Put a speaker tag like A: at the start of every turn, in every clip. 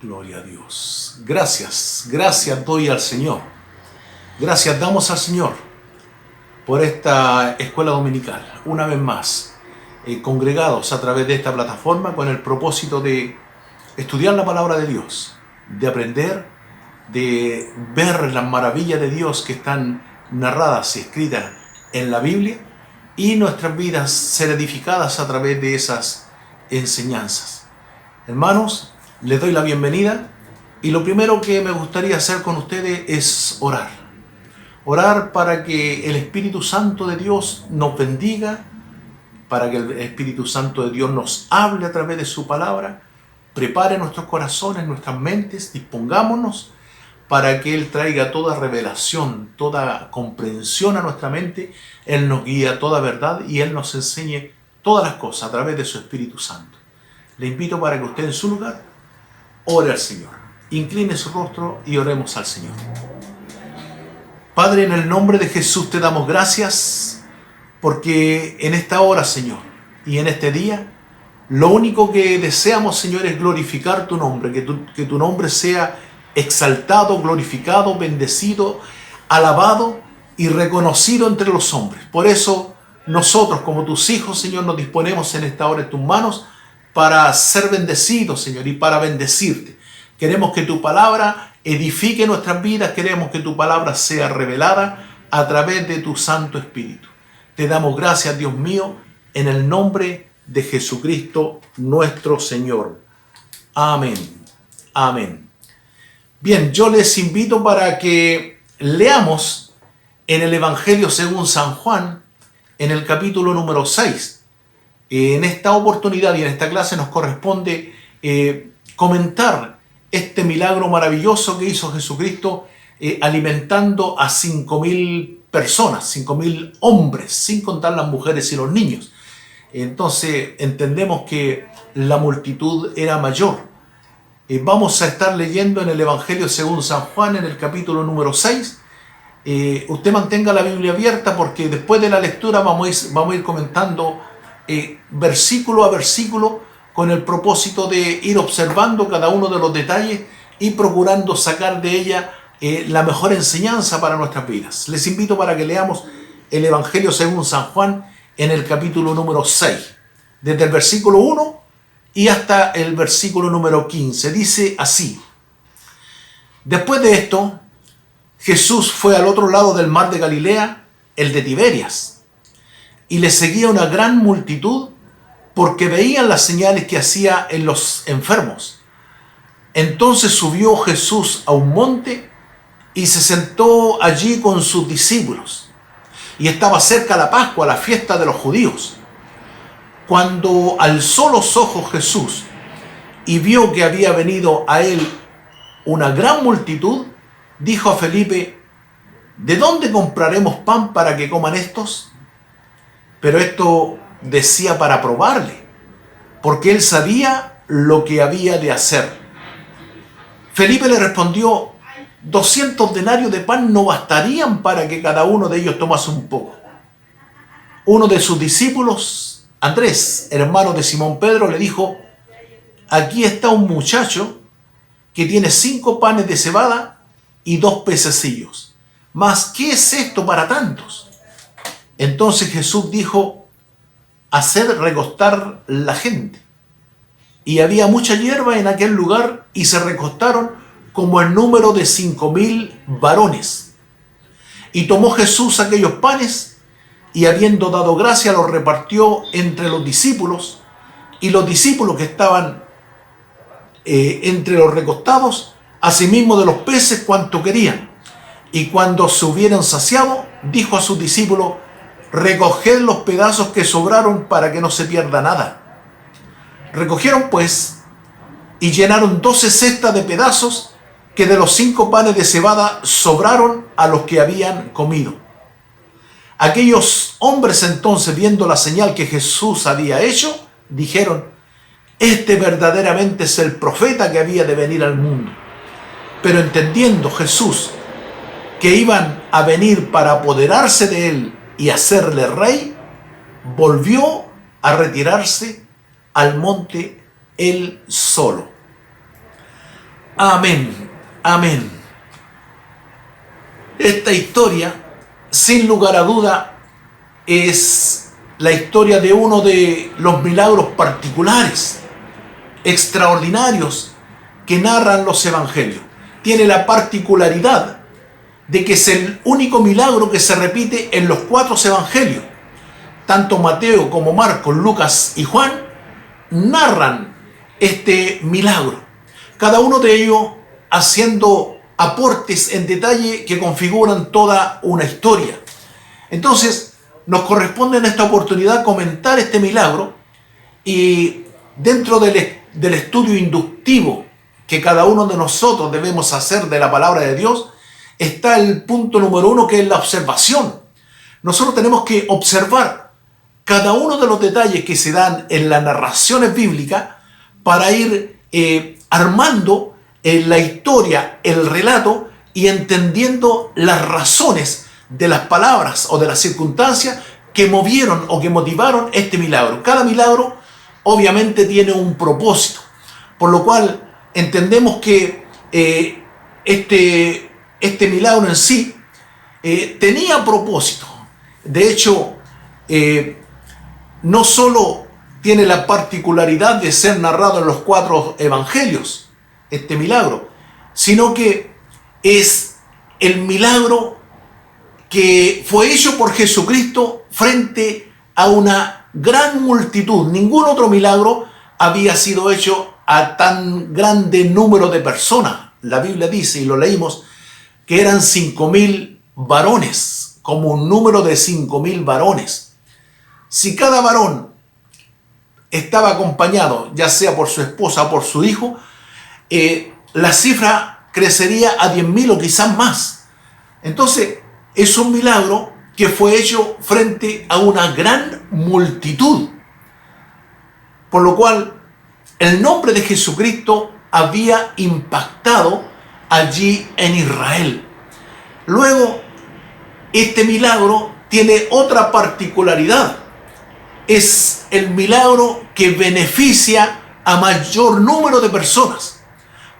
A: Gloria a Dios. Gracias doy al Señor. Gracias damos al Señor por esta escuela dominical. Una vez más, congregados a través de esta plataforma con el propósito de estudiar la palabra de Dios, de aprender, de ver las maravillas de Dios que están narradas y escritas en la Biblia y nuestras vidas ser edificadas a través de esas enseñanzas. Hermanos, les doy la bienvenida y lo primero que me gustaría hacer con ustedes es orar. Orar para que el Espíritu Santo de Dios nos bendiga, para que el Espíritu Santo de Dios nos hable a través de su palabra, prepare nuestros corazones, nuestras mentes, dispongámonos para que Él traiga toda revelación, toda comprensión a nuestra mente. Él nos guía a toda verdad y Él nos enseñe todas las cosas a través de su Espíritu Santo. Le invito para que usted en su lugar ore al Señor. Incline su rostro y oremos al Señor. Padre, en el nombre de Jesús te damos gracias porque en esta hora, Señor, y en este día, lo único que deseamos, Señor, es glorificar tu nombre, que tu nombre sea exaltado, glorificado, bendecido, alabado y reconocido entre los hombres. Por eso nosotros, como tus hijos, Señor, nos disponemos en esta hora en tus manos para ser bendecidos, Señor, y para bendecirte. Queremos que tu palabra edifique nuestras vidas, queremos que tu palabra sea revelada a través de tu Santo Espíritu. Te damos gracias, Dios mío, en el nombre de Jesucristo nuestro Señor. Amén. Amén. Bien, yo les invito para que leamos en el Evangelio según San Juan, en el capítulo número 6. En esta oportunidad y en esta clase nos corresponde comentar este milagro maravilloso que hizo Jesucristo alimentando a 5.000 personas, 5.000 hombres, sin contar las mujeres y los niños. Entonces entendemos que la multitud era mayor. Vamos a estar leyendo en el Evangelio según San Juan, en el capítulo número 6. Usted mantenga la Biblia abierta porque después de la lectura vamos a ir comentando versículo a versículo con el propósito de ir observando cada uno de los detalles y procurando sacar de ella la mejor enseñanza para nuestras vidas. Les invito para que leamos el Evangelio según San Juan en el capítulo número 6, desde el versículo 1 y hasta el versículo número 15. Dice así: Después de esto, Jesús fue al otro lado del mar de Galilea, el de Tiberias, y le seguía una gran multitud porque veían las señales que hacía en los enfermos. Entonces subió Jesús a un monte y se sentó allí con sus discípulos. Y estaba cerca la Pascua, la fiesta de los judíos. Cuando alzó los ojos Jesús y vio que había venido a él una gran multitud, dijo a Felipe: ¿de dónde compraremos pan para que coman estos? Pero esto decía para probarle, porque él sabía lo que había de hacer. Felipe le respondió: 200 denarios de pan no bastarían para que cada uno de ellos tomase un poco. Uno de sus discípulos, Andrés, hermano de Simón Pedro, le dijo: aquí está un muchacho que tiene 5 panes de cebada y 2 pececillos. Mas, ¿qué es esto para tantos? Entonces Jesús dijo: haced recostar la gente. Y había mucha hierba en aquel lugar, y se recostaron como el número de 5.000 varones. Y tomó Jesús aquellos panes, y habiendo dado gracia, los repartió entre los discípulos, y los discípulos que estaban entre los recostados, asimismo de los peces cuanto querían. Y cuando se hubieron saciado, dijo a sus discípulos: recoged los pedazos que sobraron para que no se pierda nada. Recogieron pues y llenaron 12 cestas de pedazos que de los 5 panes de cebada sobraron a los que habían comido. Aquellos hombres entonces, viendo la señal que Jesús había hecho, dijeron: este verdaderamente es el profeta que había de venir al mundo. Pero entendiendo Jesús que iban a venir para apoderarse de él y hacerle rey, volvió a retirarse al monte él solo. Amén, amén. Esta historia, sin lugar a duda, es la historia de uno de los milagros particulares, extraordinarios, que narran los evangelios. Tiene la particularidad de que es el único milagro que se repite en los 4 evangelios. Tanto Mateo como Marcos, Lucas y Juan narran este milagro, cada uno de ellos haciendo aportes en detalle que configuran toda una historia. Entonces, nos corresponde en esta oportunidad comentar este milagro, y dentro del estudio inductivo que cada uno de nosotros debemos hacer de la palabra de Dios, está el punto número 1, que es la observación. Nosotros tenemos que observar cada uno de los detalles que se dan en las narraciones bíblicas para ir armando la historia, el relato, y entendiendo las razones de las palabras o de las circunstancias que movieron o que motivaron este milagro. Cada milagro obviamente tiene un propósito, por lo cual entendemos que este milagro en sí tenía propósito. De hecho, no solo tiene la particularidad de ser narrado en los 4 evangelios, este milagro, sino que es el milagro que fue hecho por Jesucristo frente a una gran multitud. Ningún otro milagro había sido hecho a tan grande número de personas. La Biblia dice, y lo leímos, que eran 5.000 varones, como un número de 5.000 varones. Si cada varón estaba acompañado, ya sea por su esposa o por su hijo, la cifra crecería a 10.000 o quizás más. Entonces, es un milagro que fue hecho frente a una gran multitud, por lo cual el nombre de Jesucristo había impactado allí en Israel. Luego, este milagro tiene otra particularidad. Es el milagro que beneficia a mayor número de personas.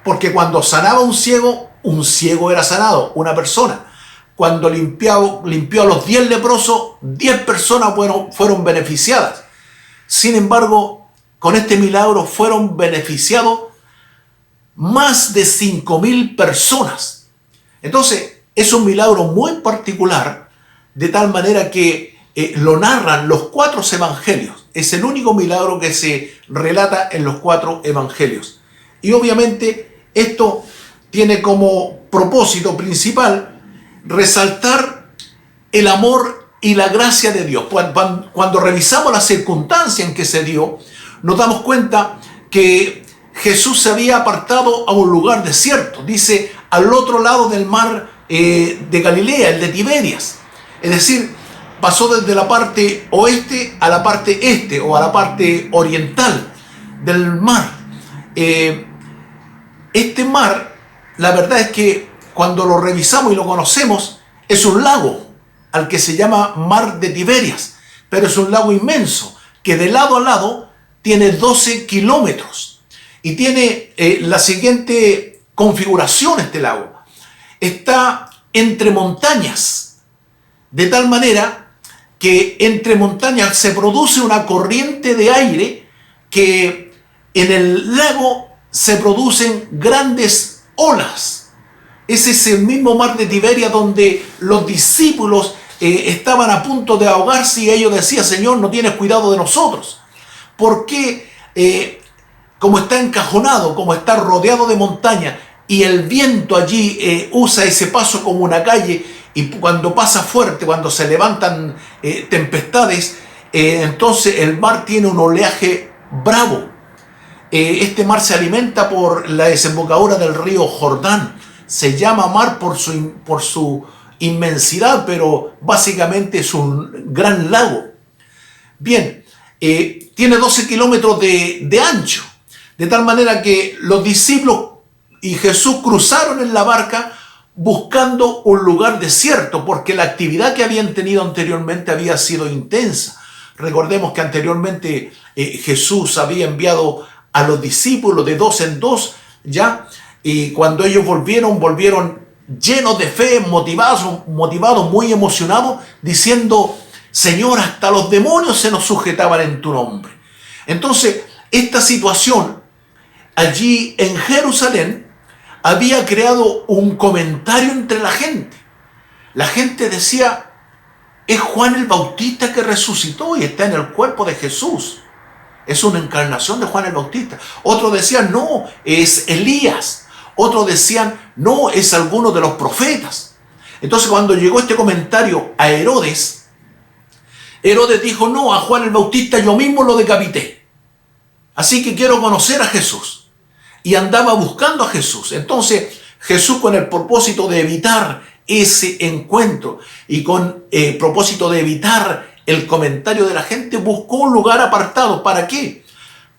A: Porque cuando sanaba un ciego era sanado, una persona. Cuando limpió a los 10 leprosos, 10 personas fueron beneficiadas. Sin embargo, con este milagro fueron beneficiados más de 5.000 personas. Entonces, es un milagro muy particular, de tal manera que lo narran los 4 evangelios. Es el único milagro que se relata en los 4 evangelios. Y obviamente esto tiene como propósito principal resaltar el amor y la gracia de Dios. Cuando revisamos las circunstancias en que se dio, nos damos cuenta que Jesús se había apartado a un lugar desierto, dice, al otro lado del mar de Galilea, el de Tiberias. Es decir, pasó desde la parte oeste a la parte este, o a la parte oriental del mar. Este mar, la verdad es que cuando lo revisamos y lo conocemos, es un lago al que se llama Mar de Tiberias, pero es un lago inmenso que de lado a lado tiene 12 kilómetros y tiene la siguiente configuración. Este lago está entre montañas, de tal manera que entre montañas se produce una corriente de aire que en el lago se producen grandes olas. Ese es el mismo mar de Tiberias donde los discípulos estaban a punto de ahogarse, y ellos decían: Señor, no tienes cuidado de nosotros. Porque como está encajonado, como está rodeado de montaña, y el viento allí usa ese paso como una calle, y cuando pasa fuerte, cuando se levantan tempestades, entonces el mar tiene un oleaje bravo. Este mar se alimenta por la desembocadura del río Jordán. Se llama mar por su inmensidad, pero básicamente es un gran lago. Bien, tiene 12 kilómetros de ancho, de tal manera que los discípulos y Jesús cruzaron en la barca buscando un lugar desierto, porque la actividad que habían tenido anteriormente había sido intensa. Recordemos que anteriormente Jesús había enviado a los discípulos de 2 en 2, ya, Y cuando ellos volvieron llenos de fe, motivados, muy emocionados, diciendo: Señor, hasta los demonios se nos sujetaban en tu nombre. Entonces, esta situación allí en Jerusalén había creado un comentario entre la gente. La gente decía: es Juan el Bautista que resucitó y está en el cuerpo de Jesús. Es una encarnación de Juan el Bautista. Otros decían: no, es Elías. Otros decían: no, es alguno de los profetas. Entonces, cuando llegó este comentario a Herodes, Herodes dijo: no, a Juan el Bautista yo mismo lo decapité. Así que quiero conocer a Jesús. Y andaba buscando a Jesús. Entonces, Jesús, con el propósito de evitar ese encuentro y con el propósito de evitar el comentario de la gente, buscó un lugar apartado. ¿Para qué?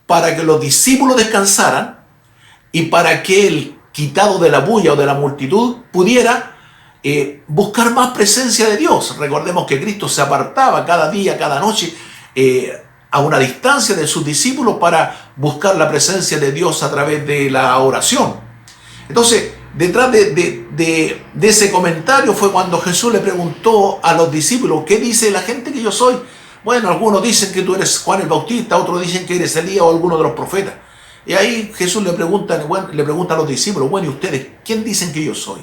A: Para que los discípulos descansaran y para que el quitado de la bulla o de la multitud pudiera buscar más presencia de Dios. Recordemos que Cristo se apartaba cada día, cada noche, a una distancia de sus discípulos para buscar la presencia de Dios a través de la oración. Entonces, detrás de ese comentario fue cuando Jesús le preguntó a los discípulos: ¿qué dice la gente que yo soy? Bueno, algunos dicen que tú eres Juan el Bautista, otros dicen que eres Elías o alguno de los profetas. Y ahí Jesús le pregunta a los discípulos: bueno, ¿y ustedes quién dicen que yo soy?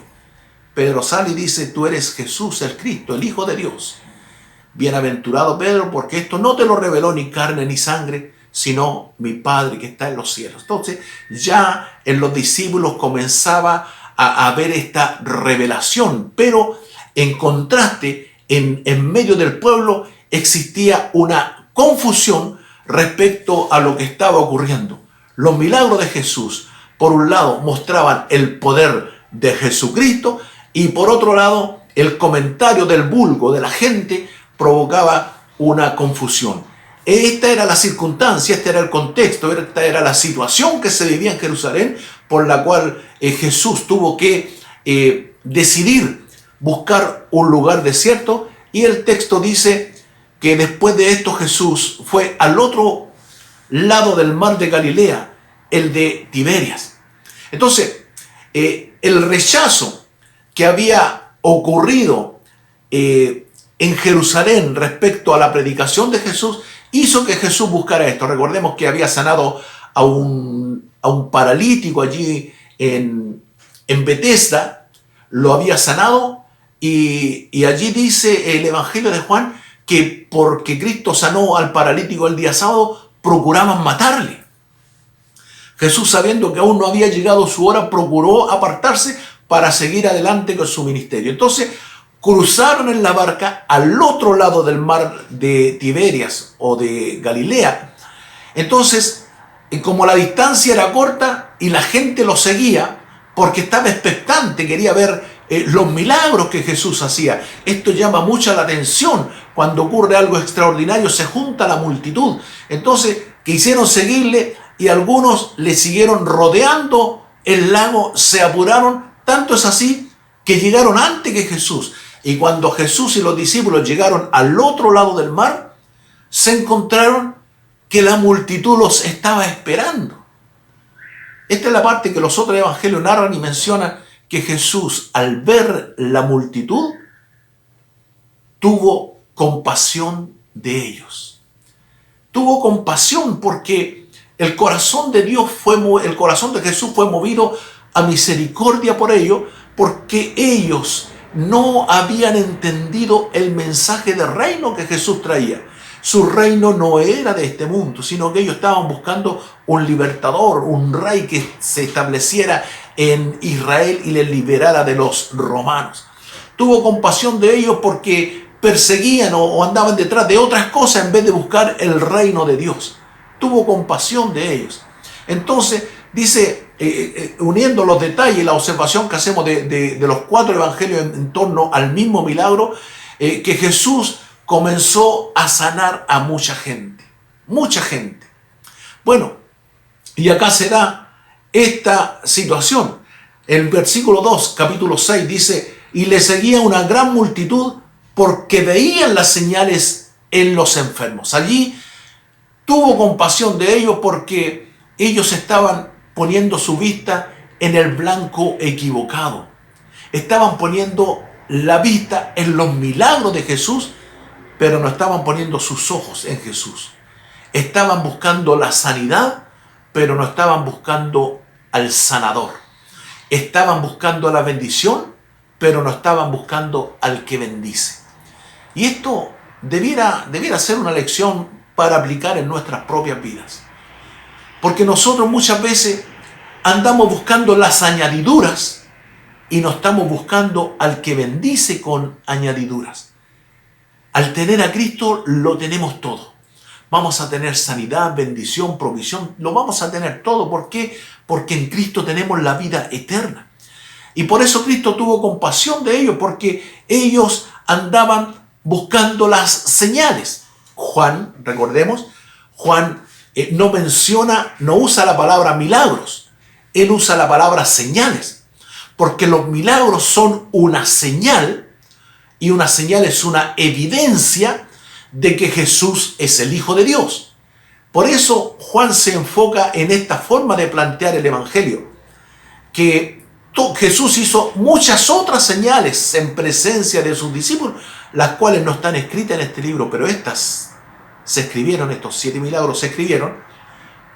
A: Pedro sale y dice: tú eres Jesús el Cristo, el Hijo de Dios. Bienaventurado Pedro, porque esto no te lo reveló ni carne ni sangre, sino mi Padre que está en los cielos. Entonces, ya en los discípulos comenzaba a ver esta revelación, pero en contraste, en medio del pueblo existía una confusión respecto a lo que estaba ocurriendo. Los milagros de Jesús, por un lado, mostraban el poder de Jesucristo, y por otro lado, el comentario del vulgo, de la gente, provocaba una confusión. Esta era la circunstancia, este era el contexto, esta era la situación que se vivía en Jerusalén, por la cual Jesús tuvo que decidir buscar un lugar desierto. Y el texto dice que después de esto Jesús fue al otro lado del mar de Galilea, el de Tiberias. Entonces, el rechazo que había ocurrido en Jerusalén respecto a la predicación de Jesús hizo que Jesús buscara esto. Recordemos que había sanado a un paralítico allí en Betesda, lo había sanado, y allí dice el Evangelio de Juan que porque Cristo sanó al paralítico el día sábado, procuraban matarle. Jesús, sabiendo que aún no había llegado su hora, procuró apartarse para seguir adelante con su ministerio. Entonces, cruzaron en la barca al otro lado del mar de Tiberias o de Galilea. Entonces, como la distancia era corta y la gente lo seguía porque estaba expectante, quería ver los milagros que Jesús hacía. Esto llama mucho la atención. Cuando ocurre algo extraordinario, se junta la multitud. Entonces, quisieron seguirle y algunos le siguieron rodeando el lago, se apuraron. Tanto es así que llegaron antes que Jesús. Y cuando Jesús y los discípulos llegaron al otro lado del mar, se encontraron que la multitud los estaba esperando. Esta es la parte que los otros evangelios narran y mencionan que Jesús, al ver la multitud, tuvo compasión de ellos. Tuvo compasión porque el corazón de el corazón de Jesús fue movido a misericordia por ellos, porque ellos no habían entendido el mensaje de reino que Jesús traía. Su reino no era de este mundo, sino que ellos estaban buscando un libertador, un rey que se estableciera en Israel y les liberara de los romanos. Tuvo compasión de ellos porque perseguían o andaban detrás de otras cosas en vez de buscar el reino de Dios. Tuvo compasión de ellos. Entonces, dice, uniendo los detalles, la observación que hacemos de los 4 evangelios en torno al mismo milagro, que Jesús comenzó a sanar a mucha gente. Mucha gente. Bueno, y acá se da esta situación. El versículo 2, capítulo 6, dice: y le seguía una gran multitud porque veían las señales en los enfermos. Allí tuvo compasión de ellos porque ellos estaban poniendo su vista en el blanco equivocado. Estaban poniendo la vista en los milagros de Jesús, pero no estaban poniendo sus ojos en Jesús. Estaban buscando la sanidad, pero no estaban buscando al sanador. Estaban buscando la bendición, pero no estaban buscando al que bendice. Y esto debiera ser una lección para aplicar en nuestras propias vidas. Porque nosotros muchas veces andamos buscando las añadiduras y no estamos buscando al que bendice con añadiduras. Al tener a Cristo lo tenemos todo. Vamos a tener sanidad, bendición, provisión, lo vamos a tener todo. ¿Por qué? Porque en Cristo tenemos la vida eterna. Y por eso Cristo tuvo compasión de ellos, porque ellos andaban buscando las señales. Juan, recordemos, Juan no usa la palabra milagros, él usa la palabra señales, porque los milagros son una señal, y una señal es una evidencia de que Jesús es el Hijo de Dios. Por eso Juan se enfoca en esta forma de plantear el Evangelio, que Jesús hizo muchas otras señales en presencia de sus discípulos, las cuales no están escritas en este libro, pero estas se escribieron, estos 7 milagros se escribieron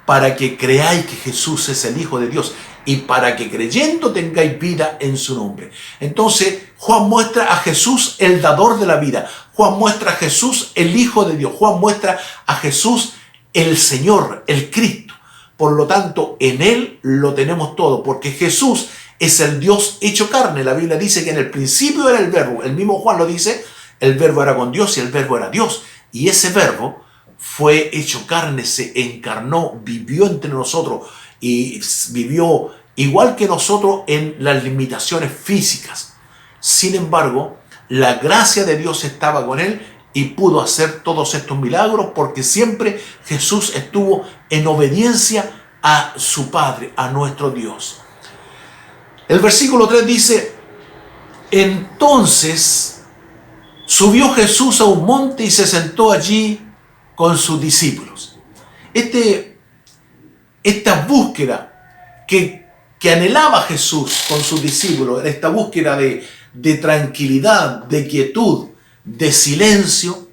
A: para que creáis que Jesús es el Hijo de Dios y para que creyendo tengáis vida en su nombre. Entonces Juan muestra a Jesús el dador de la vida, Juan muestra a Jesús el Hijo de Dios, Juan muestra a Jesús el Señor, el Cristo. Por lo tanto, en Él lo tenemos todo, porque Jesús es el Dios hecho carne. La Biblia dice que en el principio era el verbo, el mismo Juan lo dice, el verbo era con Dios y el verbo era Dios. Y ese verbo fue hecho carne, se encarnó, vivió entre nosotros y vivió igual que nosotros en las limitaciones físicas. Sin embargo, la gracia de Dios estaba con él y pudo hacer todos estos milagros porque siempre Jesús estuvo en obediencia a su Padre, a nuestro Dios. El versículo 3 dice: entonces subió Jesús a un monte y se sentó allí con sus discípulos. Esta búsqueda que anhelaba Jesús con sus discípulos, esta búsqueda de tranquilidad, de quietud, de silencio,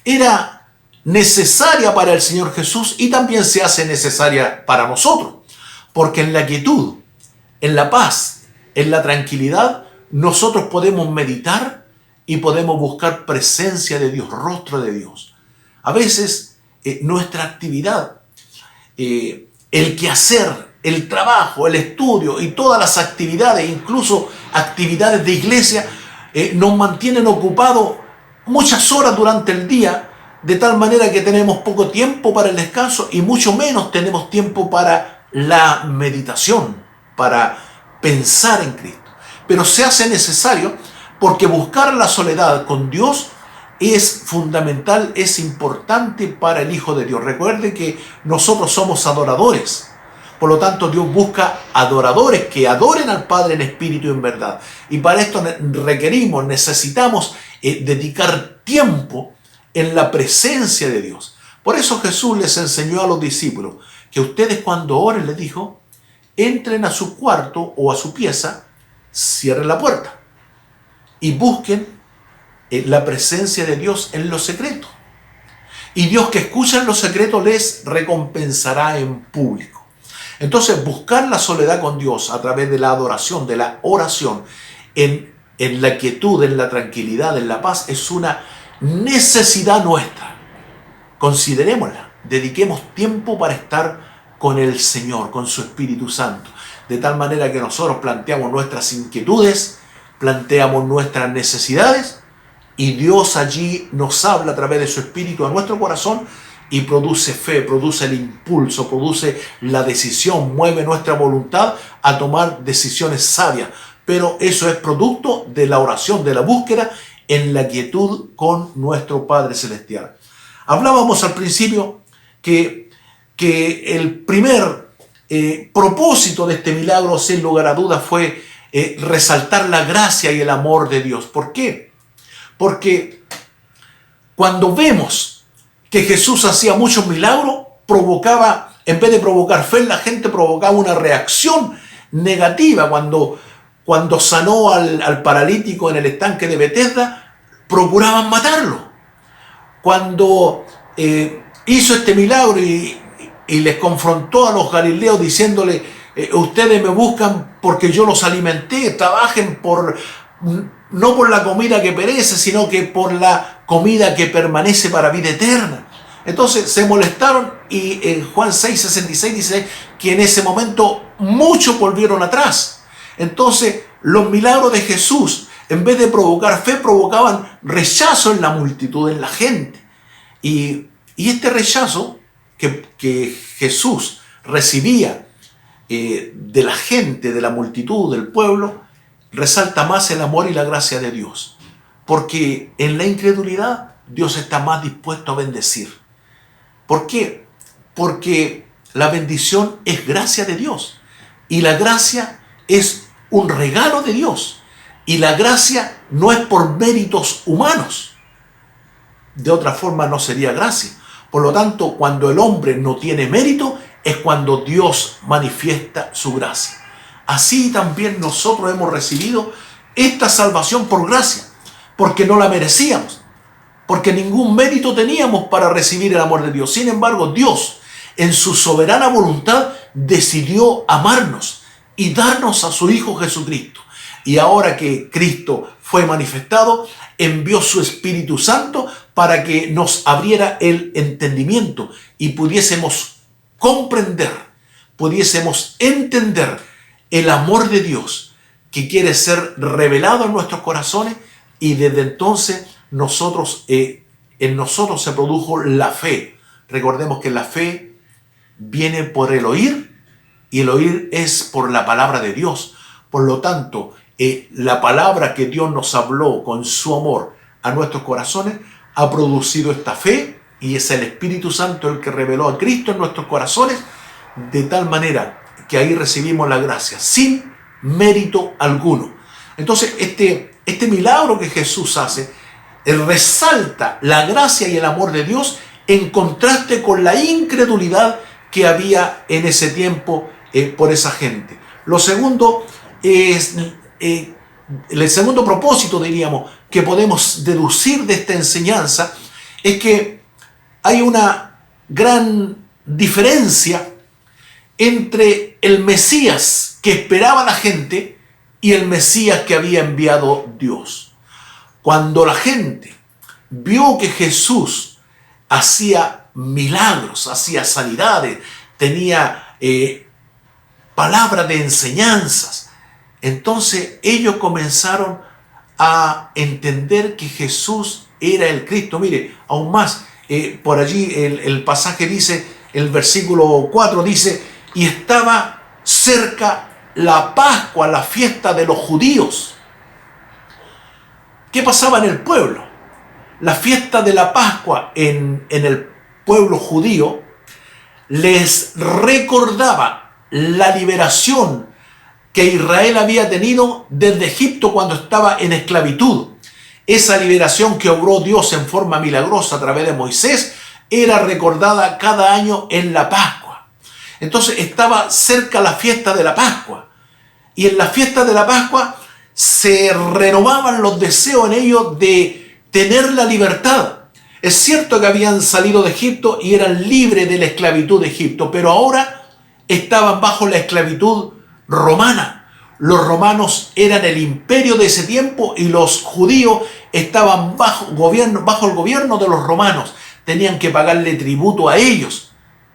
A: era necesaria para el Señor Jesús y también se hace necesaria para nosotros. Porque en la quietud, en la paz, en la tranquilidad, nosotros podemos meditar y podemos buscar presencia de Dios, rostro de Dios. A veces nuestra actividad, el quehacer, el trabajo, el estudio y todas las actividades, incluso actividades de iglesia, nos mantienen ocupados muchas horas durante el día, de tal manera que tenemos poco tiempo para el descanso y mucho menos tenemos tiempo para la meditación, para pensar en Cristo. Pero se hace necesario porque buscar la soledad con Dios es fundamental, es importante para el Hijo de Dios. Recuerde que nosotros somos adoradores. Por lo tanto, Dios busca adoradores que adoren al Padre en espíritu y en verdad. Y para esto necesitamos dedicar tiempo en la presencia de Dios. Por eso Jesús les enseñó a los discípulos que ustedes cuando oren, les dijo, entren a su cuarto o a su pieza, cierren la puerta y busquen la presencia de Dios en lo secreto. Y Dios que escucha en lo secreto les recompensará en público. Entonces, buscar la soledad con Dios a través de la adoración, de la oración, en la quietud, en la tranquilidad, en la paz, es una necesidad nuestra. Considerémosla, dediquemos tiempo para estar con el Señor, con su Espíritu Santo, de tal manera que nosotros planteamos nuestras inquietudes, planteamos nuestras necesidades, y Dios allí nos habla a través de su Espíritu a nuestro corazón y produce fe, produce el impulso, produce la decisión, mueve nuestra voluntad a tomar decisiones sabias. Pero eso es producto de la oración, de la búsqueda en la quietud con nuestro Padre Celestial. Hablábamos al principio que el primer propósito de este milagro, sin lugar a dudas, fue resaltar la gracia y el amor de Dios. ¿Por qué? Porque cuando vemos que Jesús hacía muchos milagros, en vez de provocar fe en la gente, provocaba una reacción negativa. Cuando sanó al paralítico en el estanque de Betesda, procuraban matarlo. Cuando hizo este milagro y les confrontó a los galileos diciéndole, ustedes me buscan porque yo los alimenté, trabajen no por la comida que perece, sino que por la comida que permanece para vida eterna. Entonces se molestaron y en Juan 6:66 dice que en ese momento muchos volvieron atrás. Entonces los milagros de Jesús, en vez de provocar fe, provocaban rechazo en la multitud, en la gente. Y este rechazo que Jesús recibía de la gente, de la multitud, del pueblo, resalta más el amor y la gracia de Dios. Porque en la incredulidad Dios está más dispuesto a bendecir. ¿Por qué? Porque la bendición es gracia de Dios. Y la gracia es un regalo de Dios. Y la gracia no es por méritos humanos. De otra forma no sería gracia. Por lo tanto, cuando el hombre no tiene mérito, es cuando Dios manifiesta su gracia. Así también nosotros hemos recibido esta salvación por gracia, porque no la merecíamos, porque ningún mérito teníamos para recibir el amor de Dios. Sin embargo, Dios, en su soberana voluntad, decidió amarnos y darnos a su Hijo Jesucristo. Y ahora que Cristo fue manifestado, envió su Espíritu Santo para que nos abriera el entendimiento y pudiésemos comprender, pudiésemos entender el amor de Dios que quiere ser revelado en nuestros corazones, y desde entonces en nosotros se produjo la fe. Recordemos que la fe viene por el oír, y el oír es por la palabra de Dios. Por lo tanto, la palabra que Dios nos habló con su amor a nuestros corazones ha producido esta fe, y es el Espíritu Santo el que reveló a Cristo en nuestros corazones, de tal manera que ahí recibimos la gracia sin mérito alguno. Entonces este milagro que Jesús hace resalta la gracia y el amor de Dios en contraste con la incredulidad que había en ese tiempo por esa gente. Lo segundo es el segundo propósito, diríamos, que podemos deducir de esta enseñanza, es que hay una gran diferencia entre el Mesías que esperaba la gente y el Mesías que había enviado Dios. Cuando la gente vio que Jesús hacía milagros, hacía sanidades, tenía palabras de enseñanzas, entonces ellos comenzaron a entender que Jesús era el Cristo. Mire, aún más, por allí el pasaje dice, el versículo 4 dice, y estaba cerca la Pascua, la fiesta de los judíos. ¿Qué pasaba en el pueblo? La fiesta de la Pascua en el pueblo judío les recordaba la liberación que Israel había tenido desde Egipto cuando estaba en esclavitud. Esa liberación que obró Dios en forma milagrosa a través de Moisés era recordada cada año en la Pascua. Entonces estaba cerca la fiesta de la Pascua. Y en la fiesta de la Pascua se renovaban los deseos en ellos de tener la libertad. Es cierto que habían salido de Egipto y eran libres de la esclavitud de Egipto, pero ahora estaban bajo la esclavitud romana. Los romanos eran el imperio de ese tiempo y los judíos estaban bajo el gobierno de los romanos. Tenían que pagarle tributo a ellos,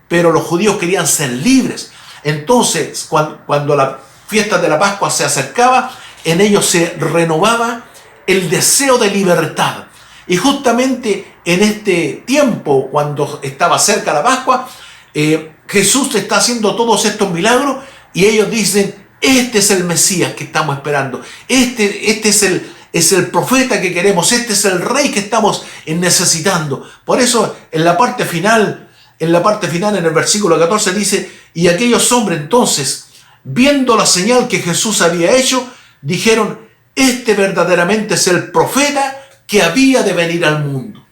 A: pero los judíos querían ser libres. Entonces, cuando la fiesta de la Pascua se acercaba, en ellos se renovaba el deseo de libertad. Y justamente en este tiempo, cuando estaba cerca la Pascua, Jesús está haciendo todos estos milagros y ellos dicen, este es el Mesías que estamos esperando, este es el profeta que queremos, este es el rey que estamos necesitando. Por eso en la parte final, en el versículo 14 dice, y aquellos hombres entonces, viendo la señal que Jesús había hecho, dijeron, este verdaderamente es el profeta que había de venir al mundo.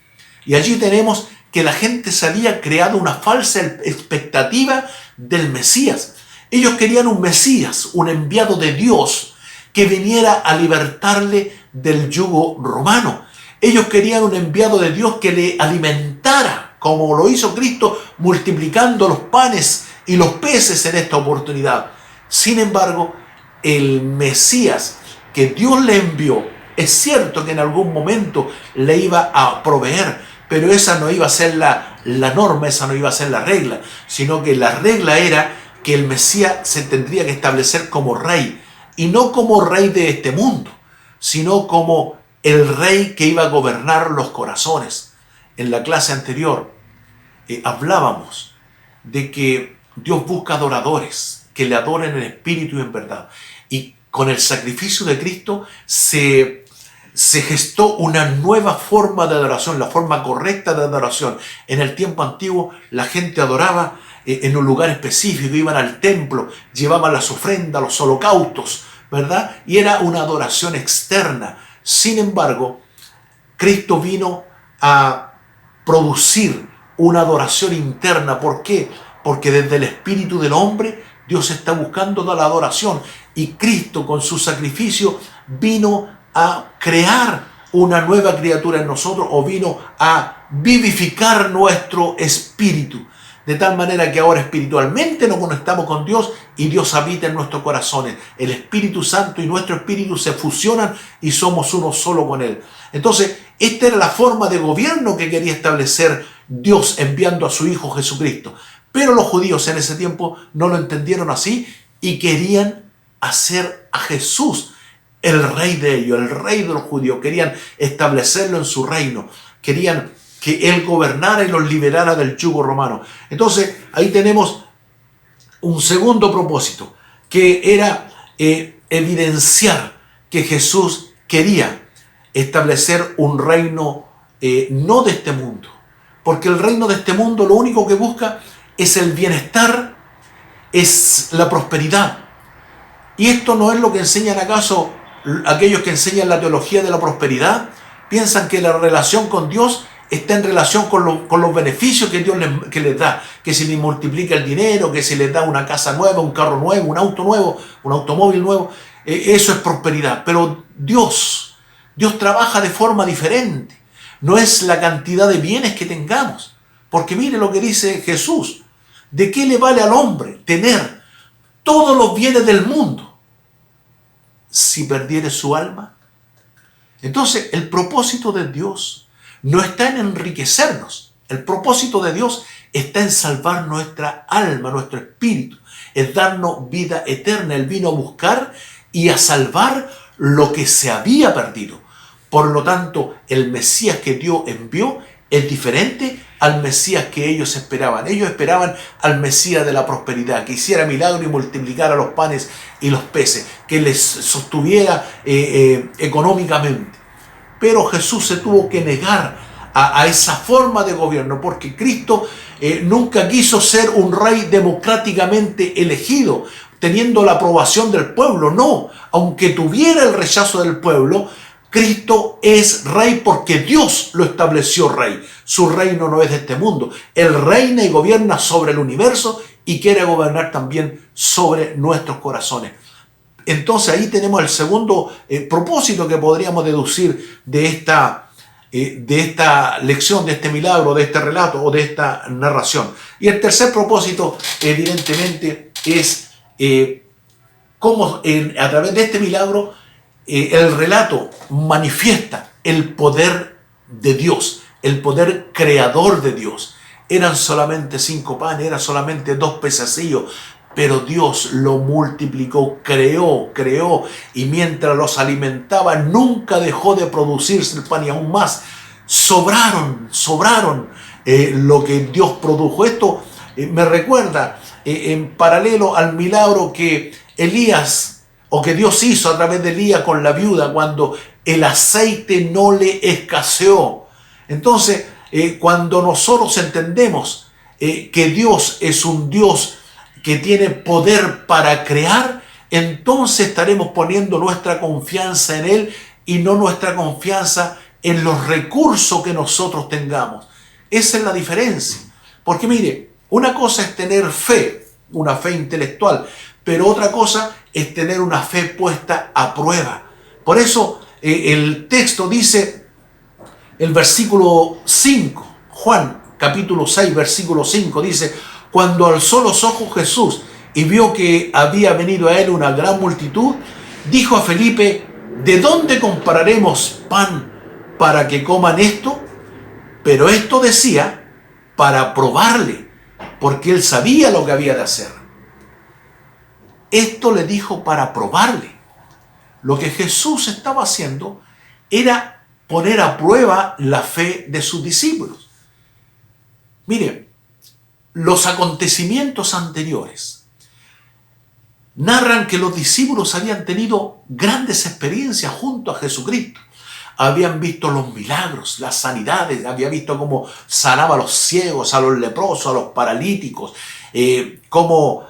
A: Y allí tenemos que la gente se había creado una falsa expectativa del Mesías. Ellos querían un Mesías, un enviado de Dios que viniera a libertarle del yugo romano. Ellos querían un enviado de Dios que le alimentara, como lo hizo Cristo, multiplicando los panes y los peces en esta oportunidad. Sin embargo, el Mesías que Dios le envió, es cierto que en algún momento le iba a proveer, pero esa no iba a ser la norma, esa no iba a ser la regla, sino que la regla era que el Mesías se tendría que establecer como rey, y no como rey de este mundo, sino como el rey que iba a gobernar los corazones. En la clase anterior hablábamos de que Dios busca adoradores que le adoren en espíritu y en verdad. Y con el sacrificio de Cristo se gestó una nueva forma de adoración, la forma correcta de adoración. En el tiempo antiguo la gente adoraba en un lugar específico, iban al templo, llevaban las ofrendas, los holocaustos, ¿verdad? Y era una adoración externa. Sin embargo, Cristo vino a producir una adoración interna. ¿Por qué? Porque desde el espíritu del hombre Dios está buscando la adoración, y Cristo con su sacrificio vino a crear una nueva criatura en nosotros, o vino a vivificar nuestro espíritu, de tal manera que ahora espiritualmente nos conectamos con Dios y Dios habita en nuestros corazones. El Espíritu Santo y nuestro espíritu se fusionan y somos uno solo con Él. Entonces, esta era la forma de gobierno que quería establecer Dios enviando a su Hijo Jesucristo. Pero los judíos en ese tiempo no lo entendieron así y querían hacer a Jesús el rey de ellos, el rey de los judíos. Querían establecerlo en su reino. Querían que Él gobernara y los liberara del yugo romano. Entonces, ahí tenemos un segundo propósito, que era evidenciar que Jesús quería establecer un reino no de este mundo. Porque el reino de este mundo lo único que busca es el bienestar, es la prosperidad. ¿Y esto no es lo que enseñan acaso aquellos que enseñan la teología de la prosperidad? Piensan que la relación con Dios está en relación con los beneficios que Dios les da, que si les multiplica el dinero, que si les da una casa nueva, un carro nuevo, un auto nuevo, un automóvil nuevo, eso es prosperidad. Pero Dios trabaja de forma diferente. No es la cantidad de bienes que tengamos, porque mire lo que dice Jesús: ¿de qué le vale al hombre tener todos los bienes del mundo si perdiere su alma? Entonces, el propósito de Dios no está en enriquecernos. El propósito de Dios está en salvar nuestra alma, nuestro espíritu. Es darnos vida eterna. Él vino a buscar y a salvar lo que se había perdido. Por lo tanto, el Mesías que Dios envió es diferente al Mesías que ellos esperaban. Ellos esperaban al Mesías de la prosperidad, que hiciera milagro y multiplicara los panes y los peces, que les sostuviera económicamente. Pero Jesús se tuvo que negar a esa forma de gobierno, porque Cristo nunca quiso ser un rey democráticamente elegido, teniendo la aprobación del pueblo. No, aunque tuviera el rechazo del pueblo, Cristo es rey porque Dios lo estableció rey. Su reino no es de este mundo. Él reina y gobierna sobre el universo y quiere gobernar también sobre nuestros corazones. Entonces ahí tenemos el segundo propósito que podríamos deducir de esta lección, de este milagro, de este relato o de esta narración. Y el tercer propósito, evidentemente, es cómo a través de este milagro el relato manifiesta el poder de Dios, el poder creador de Dios. Eran solamente 5 panes, eran solamente 2 pececillos, pero Dios lo multiplicó, creó, y mientras los alimentaba nunca dejó de producirse el pan, y aún más sobraron lo que Dios produjo. Esto me recuerda en paralelo al milagro que Elías, o que Dios hizo a través de Elías con la viuda, cuando el aceite no le escaseó. Entonces, cuando nosotros entendemos que Dios es un Dios que tiene poder para crear, entonces estaremos poniendo nuestra confianza en Él y no nuestra confianza en los recursos que nosotros tengamos. Esa es la diferencia. Porque mire, una cosa es tener fe una fe intelectual, pero otra cosa es tener una fe puesta a prueba. Por eso el texto dice, el versículo 5, Juan capítulo 6, versículo 5, dice: cuando alzó los ojos Jesús y vio que había venido a él una gran multitud, dijo a Felipe: ¿de dónde compraremos pan para que coman esto? Pero esto decía para probarle, porque él sabía lo que había de hacer. Esto le dijo para probarle. Lo que Jesús estaba haciendo era poner a prueba la fe de sus discípulos. Mire, los acontecimientos anteriores narran que los discípulos habían tenido grandes experiencias junto a Jesucristo. Habían visto los milagros, las sanidades, habían visto cómo sanaba a los ciegos, a los leprosos, a los paralíticos, cómo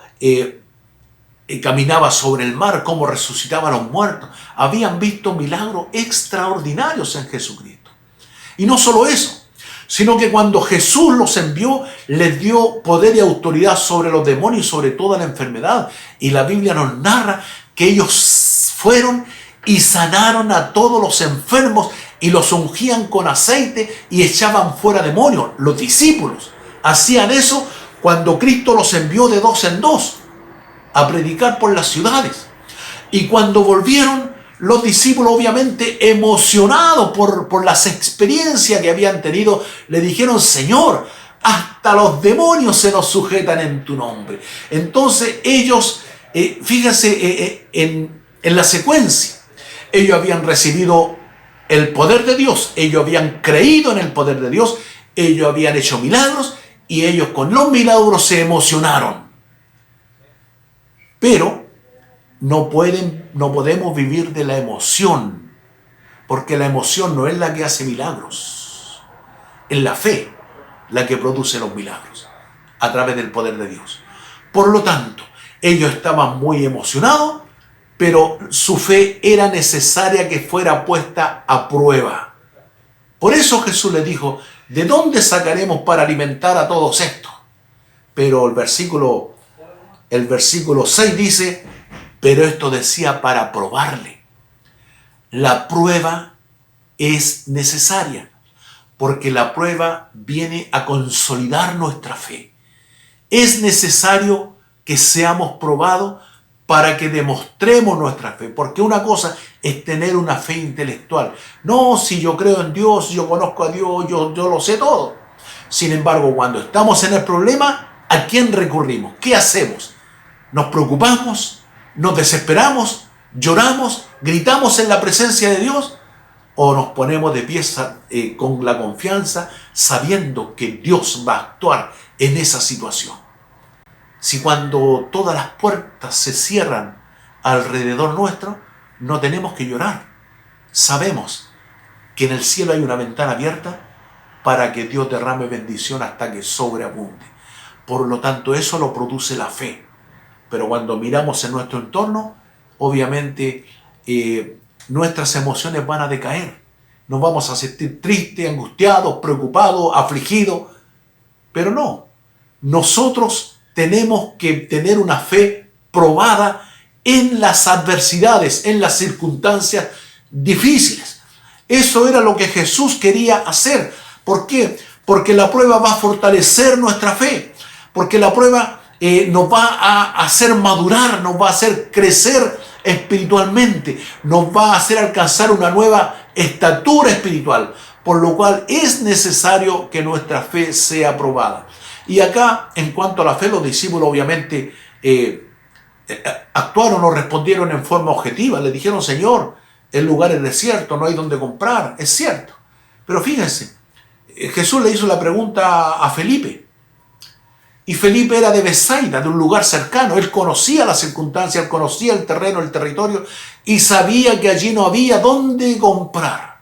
A: caminaba sobre el mar, cómo resucitaba a los muertos. Habían visto milagros extraordinarios en Jesucristo. Y no solo eso, sino que cuando Jesús los envió, les dio poder y autoridad sobre los demonios y sobre toda la enfermedad. Y la Biblia nos narra que ellos fueron y sanaron a todos los enfermos y los ungían con aceite y echaban fuera demonios. Los discípulos hacían eso cuando Cristo los envió de dos en dos a predicar por las ciudades. Y cuando volvieron, los discípulos, obviamente emocionados por las experiencias que habían tenido, le dijeron: Señor, hasta los demonios se nos sujetan en tu nombre. Entonces ellos, fíjense en la secuencia, ellos habían recibido el poder de Dios, ellos habían creído en el poder de Dios, ellos habían hecho milagros y ellos con los milagros se emocionaron. Pero no podemos vivir de la emoción, porque la emoción no es la que hace milagros, es la fe la que produce los milagros a través del poder de Dios. Por lo tanto, ellos estaban muy emocionados, pero su fe era necesaria que fuera puesta a prueba. Por eso Jesús les dijo: ¿de dónde sacaremos para alimentar a todos estos? Pero el versículo 6 dice: pero esto decía para probarle. La prueba es necesaria, porque la prueba viene a consolidar nuestra fe. Es necesario que seamos probados para que demostremos nuestra fe, porque una cosa es tener una fe intelectual. No, si yo creo en Dios, yo conozco a Dios, yo lo sé todo. Sin embargo, cuando estamos en el problema, ¿a quién recurrimos? ¿Qué hacemos? ¿Nos preocupamos? ¿Nos desesperamos? ¿Lloramos? ¿Gritamos en la presencia de Dios? ¿O nos ponemos de pie con la confianza, sabiendo que Dios va a actuar en esa situación? Si cuando todas las puertas se cierran alrededor nuestro, no tenemos que llorar. Sabemos que en el cielo hay una ventana abierta para que Dios derrame bendición hasta que sobreabunde. Por lo tanto, eso lo produce la fe. Pero cuando miramos en nuestro entorno, obviamente nuestras emociones van a decaer. Nos vamos a sentir tristes, angustiados, preocupados, afligidos. Pero no, nosotros tenemos que tener una fe probada en las adversidades, en las circunstancias difíciles. Eso era lo que Jesús quería hacer. ¿Por qué? Porque la prueba va a fortalecer nuestra fe. Porque la prueba nos va a hacer madurar, nos va a hacer crecer espiritualmente, nos va a hacer alcanzar una nueva estatura espiritual, por lo cual es necesario que nuestra fe sea probada. Y acá, en cuanto a la fe, los discípulos obviamente actuaron o respondieron en forma objetiva. Le dijeron: Señor, el lugar es desierto, no hay donde comprar. Es cierto. Pero fíjense, Jesús le hizo la pregunta a Felipe. Y Felipe era de Betsaida, de un lugar cercano. Él conocía las circunstancias, él conocía el terreno, el territorio, y sabía que allí no había dónde comprar.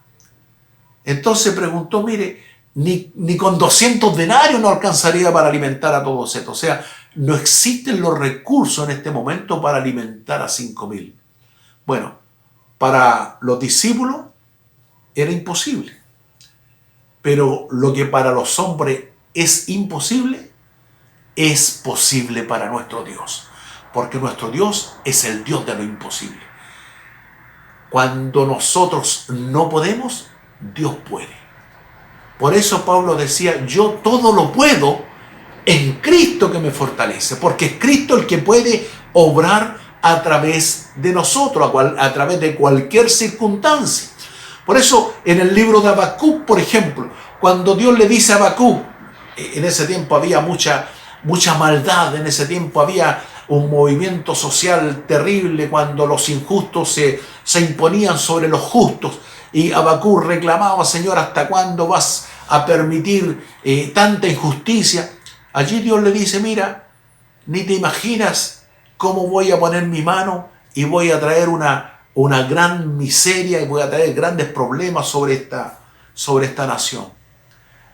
A: Entonces preguntó: mire, ni con 200 denarios no alcanzaría para alimentar a todos estos. O sea, no existen los recursos en este momento para alimentar a 5.000. Bueno, para los discípulos era imposible. Pero lo que para los hombres es imposible, es posible para nuestro Dios, porque nuestro Dios es el Dios de lo imposible. Cuando nosotros no podemos, Dios puede. Por eso Pablo decía, yo todo lo puedo en Cristo que me fortalece, porque es Cristo el que puede obrar a través de nosotros, a través de cualquier circunstancia. Por eso en el libro de Habacuc, por ejemplo, cuando Dios le dice a Habacuc, en ese tiempo había mucha maldad, en ese tiempo había un movimiento social terrible cuando los injustos se imponían sobre los justos, y Habacuc reclamaba, Señor, ¿hasta cuándo vas a permitir tanta injusticia? Allí Dios le dice, mira, ni te imaginas cómo voy a poner mi mano y voy a traer una gran miseria y voy a traer grandes problemas sobre esta nación.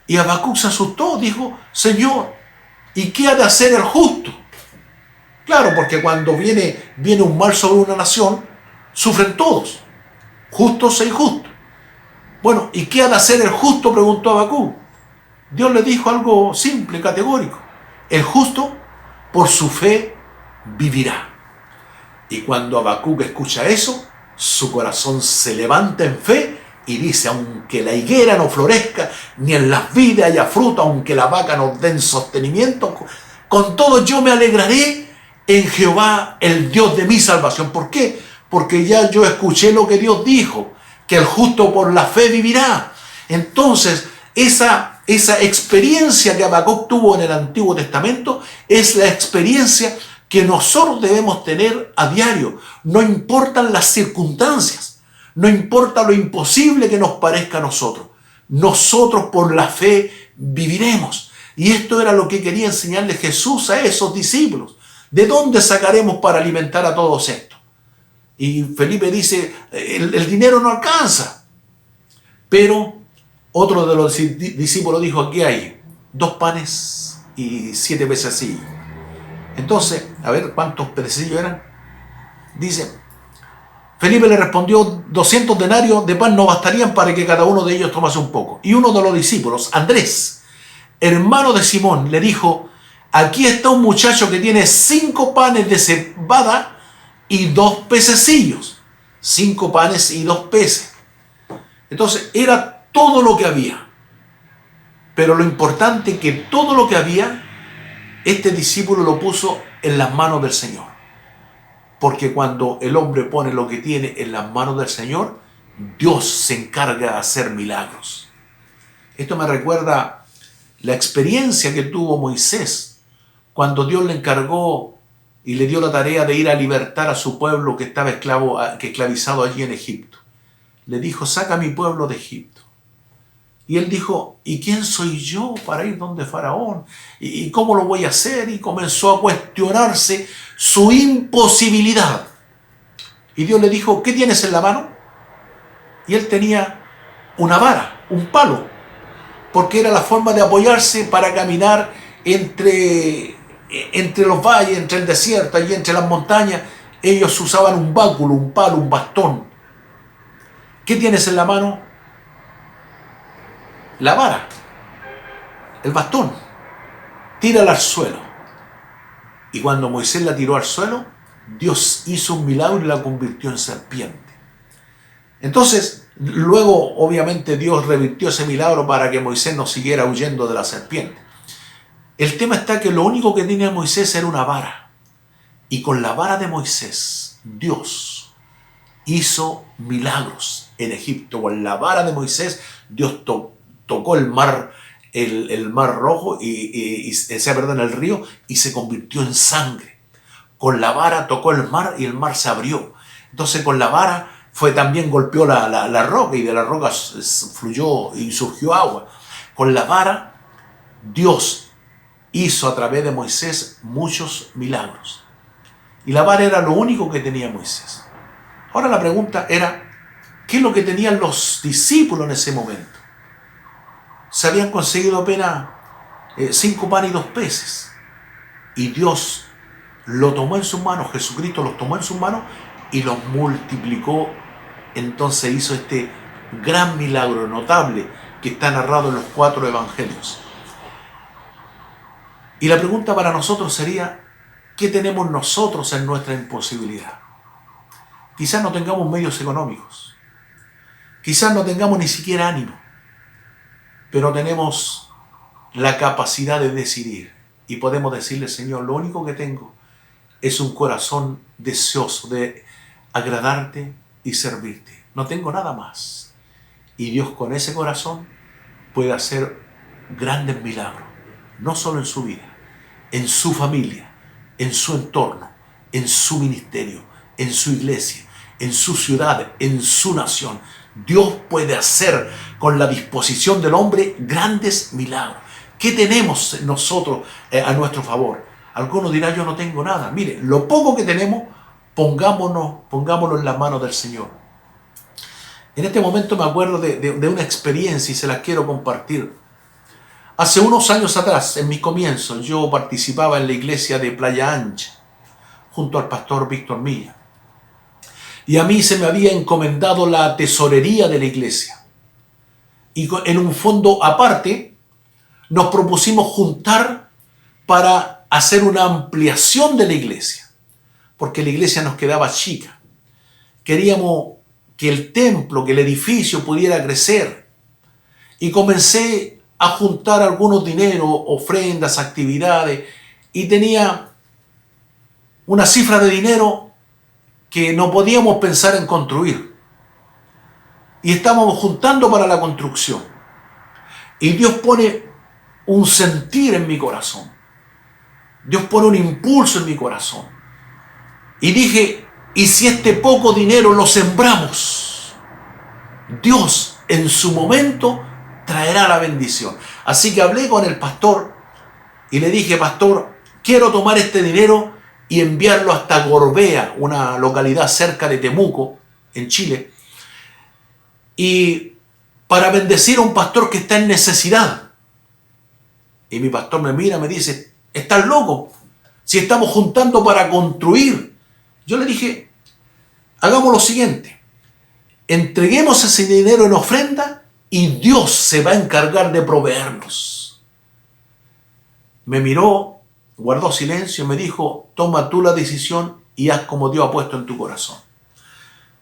A: Y Habacuc se asustó, dijo, Señor, ¿y qué ha de hacer el justo? Claro, porque cuando viene un mal sobre una nación, sufren todos, justos e injustos. Bueno, ¿y qué ha de hacer el justo?, preguntó Habacuc. Dios le dijo algo simple, categórico. El justo, por su fe, vivirá. Y cuando Habacuc escucha eso, su corazón se levanta en fe y dice, aunque la higuera no florezca, ni en las vides haya fruto, aunque la vaca no den sostenimiento, con todo yo me alegraré en Jehová, el Dios de mi salvación. ¿Por qué? Porque ya yo escuché lo que Dios dijo, que el justo por la fe vivirá. Entonces, esa experiencia que Habacuc tuvo en el Antiguo Testamento es la experiencia que nosotros debemos tener a diario. No importan las circunstancias, no importa lo imposible que nos parezca a nosotros. Nosotros por la fe viviremos. Y esto era lo que quería enseñarle Jesús a esos discípulos. ¿De dónde sacaremos para alimentar a todos estos? Y Felipe dice, el dinero no alcanza. Pero otro de los discípulos dijo, aquí hay 2 panes y 7 pececillos. Entonces, a ver cuántos pececillos eran. Dice, Felipe le respondió, 200 denarios de pan no bastarían para que cada uno de ellos tomase un poco. Y uno de los discípulos, Andrés, hermano de Simón, le dijo, aquí está un muchacho que tiene 5 panes de cebada y 2 pececillos. 5 panes y 2 peces. Entonces, era todo lo que había. Pero lo importante es que todo lo que había, este discípulo lo puso en las manos del Señor. Porque cuando el hombre pone lo que tiene en las manos del Señor, Dios se encarga de hacer milagros. Esto me recuerda la experiencia que tuvo Moisés cuando Dios le encargó y le dio la tarea de ir a libertar a su pueblo que estaba esclavizado allí en Egipto. Le dijo, saca a mi pueblo de Egipto. Y él dijo, ¿y quién soy yo para ir donde Faraón? ¿Y cómo lo voy a hacer? Y comenzó a cuestionarse su imposibilidad. Y Dios le dijo, ¿qué tienes en la mano? Y él tenía una vara, un palo, porque era la forma de apoyarse para caminar entre los valles, entre el desierto, allí entre las montañas. Ellos usaban un báculo, un palo, un bastón. ¿Qué tienes en la mano? La vara, el bastón. Tírala al suelo. Y cuando Moisés la tiró al suelo, Dios hizo un milagro y la convirtió en serpiente. Entonces, luego obviamente Dios revirtió ese milagro para que Moisés no siguiera huyendo de la serpiente. El tema está que lo único que tenía Moisés era una vara. Y con la vara de Moisés, Dios hizo milagros en Egipto. Con la vara de Moisés, Dios tocó el mar rojo el río, y se convirtió en sangre. Con la vara tocó el mar y el mar se abrió. Entonces con la vara también golpeó la roca, y de la roca fluyó y surgió agua. Con la vara Dios hizo a través de Moisés muchos milagros. Y la vara era lo único que tenía Moisés. Ahora la pregunta era, ¿qué es lo que tenían los discípulos en ese momento? Se habían conseguido apenas 5 panes y 2 peces. Y Dios lo tomó en sus manos, Jesucristo los tomó en sus manos y los multiplicó. Entonces hizo este gran milagro notable que está narrado en los 4 evangelios. Y la pregunta para nosotros sería, ¿qué tenemos nosotros en nuestra imposibilidad? Quizás no tengamos medios económicos, quizás no tengamos ni siquiera ánimo, pero tenemos la capacidad de decidir y podemos decirle, Señor, lo único que tengo es un corazón deseoso de agradarte y servirte. No tengo nada más. Y Dios con ese corazón puede hacer grandes milagros, no solo en su vida, en su familia, en su entorno, en su ministerio, en su iglesia, en su ciudad, en su nación. Dios puede hacer con la disposición del hombre grandes milagros. ¿Qué tenemos nosotros a nuestro favor? Algunos dirán, yo no tengo nada. Mire, lo poco que tenemos, pongámonos en las manos del Señor. En este momento me acuerdo de una experiencia y se las quiero compartir. Hace unos años atrás, en mis comienzos, yo participaba en la iglesia de Playa Ancha, junto al pastor Víctor Milla. Y a mí se me había encomendado la tesorería de la iglesia. Y en un fondo aparte, nos propusimos juntar para hacer una ampliación de la iglesia, porque la iglesia nos quedaba chica. Queríamos que el templo, que el edificio pudiera crecer. Y comencé a juntar algunos dineros, ofrendas, actividades, y tenía una cifra de dinero que no podíamos pensar en construir. Y estábamos juntando para la construcción. Y Dios pone un sentir en mi corazón. Dios pone un impulso en mi corazón. Y dije, ¿y si este poco dinero lo sembramos? Dios en su momento traerá la bendición. Así que hablé con el pastor y le dije, pastor, quiero tomar este dinero y enviarlo hasta Gorbea, una localidad cerca de Temuco, en Chile, y para bendecir a un pastor que está en necesidad. Y mi pastor me mira y me dice, ¿estás loco? Si estamos juntando para construir. Yo le dije, hagamos lo siguiente, entreguemos ese dinero en ofrenda y Dios se va a encargar de proveernos. Me miró, guardó silencio y me dijo, toma tú la decisión y haz como Dios ha puesto en tu corazón.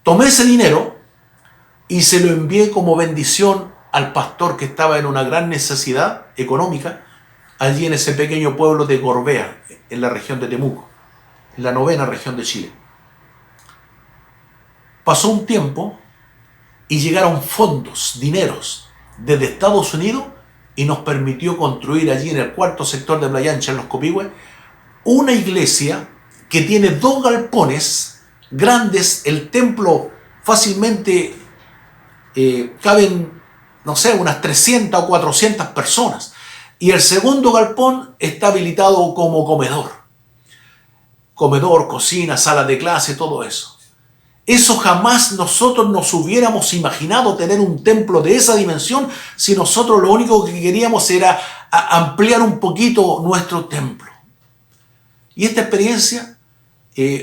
A: Tomé ese dinero y se lo envié como bendición al pastor que estaba en una gran necesidad económica, allí en ese pequeño pueblo de Gorbea, en la región de Temuco, en la 9ª región de Chile. Pasó un tiempo y llegaron fondos, dineros, desde Estados Unidos y nos permitió construir allí en el 4º sector de Playa Ancha, en Los Copihue, una iglesia que tiene 2 galpones grandes. El templo fácilmente caben, no sé, unas 300 o 400 personas. Y el segundo galpón está habilitado como comedor. Comedor, cocina, sala de clase, todo eso. Eso jamás nosotros nos hubiéramos imaginado tener un templo de esa dimensión si nosotros lo único que queríamos era ampliar un poquito nuestro templo. Y esta experiencia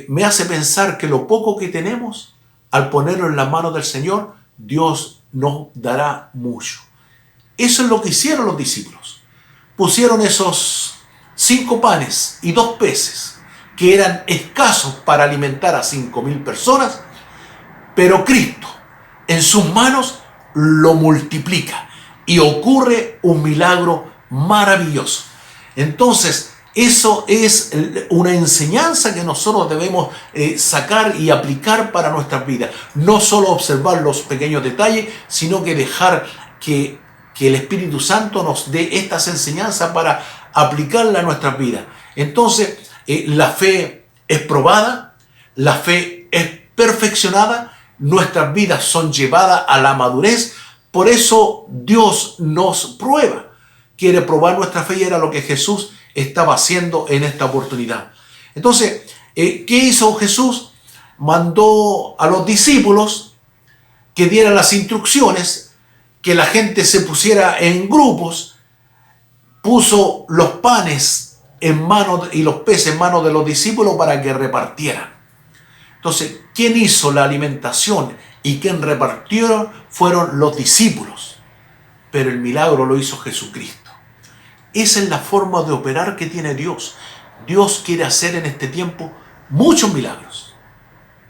A: me hace pensar que lo poco que tenemos, al ponerlo en las manos del Señor, Dios nos dará mucho. Eso es lo que hicieron los discípulos. Pusieron esos 5 panes y 2 peces, que eran escasos para alimentar a 5.000 personas, pero Cristo en sus manos lo multiplica y ocurre un milagro maravilloso. Entonces, eso es una enseñanza que nosotros debemos sacar y aplicar para nuestras vidas. No solo observar los pequeños detalles, sino que dejar que el Espíritu Santo nos dé estas enseñanzas para aplicarlas a nuestras vidas. Entonces, la fe es probada, la fe es perfeccionada, nuestras vidas son llevadas a la madurez. Por eso Dios nos prueba. Quiere probar nuestra fe y era lo que Jesús estaba haciendo en esta oportunidad. Entonces, ¿qué hizo Jesús? Mandó a los discípulos que dieran las instrucciones, que la gente se pusiera en grupos, puso los panes en manos y los peces en manos de los discípulos para que repartieran. Entonces, ¿quién hizo la alimentación y quién repartió? Fueron los discípulos. Pero el milagro lo hizo Jesucristo. Esa es la forma de operar que tiene Dios. Dios quiere hacer en este tiempo muchos milagros,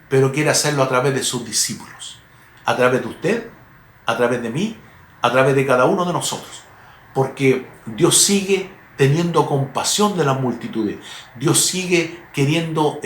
A: pero quiere hacerlo a través de sus discípulos, a través de usted, a través de mí, a través de cada uno de nosotros. Porque Dios sigue teniendo compasión de las multitudes. Dios sigue queriendo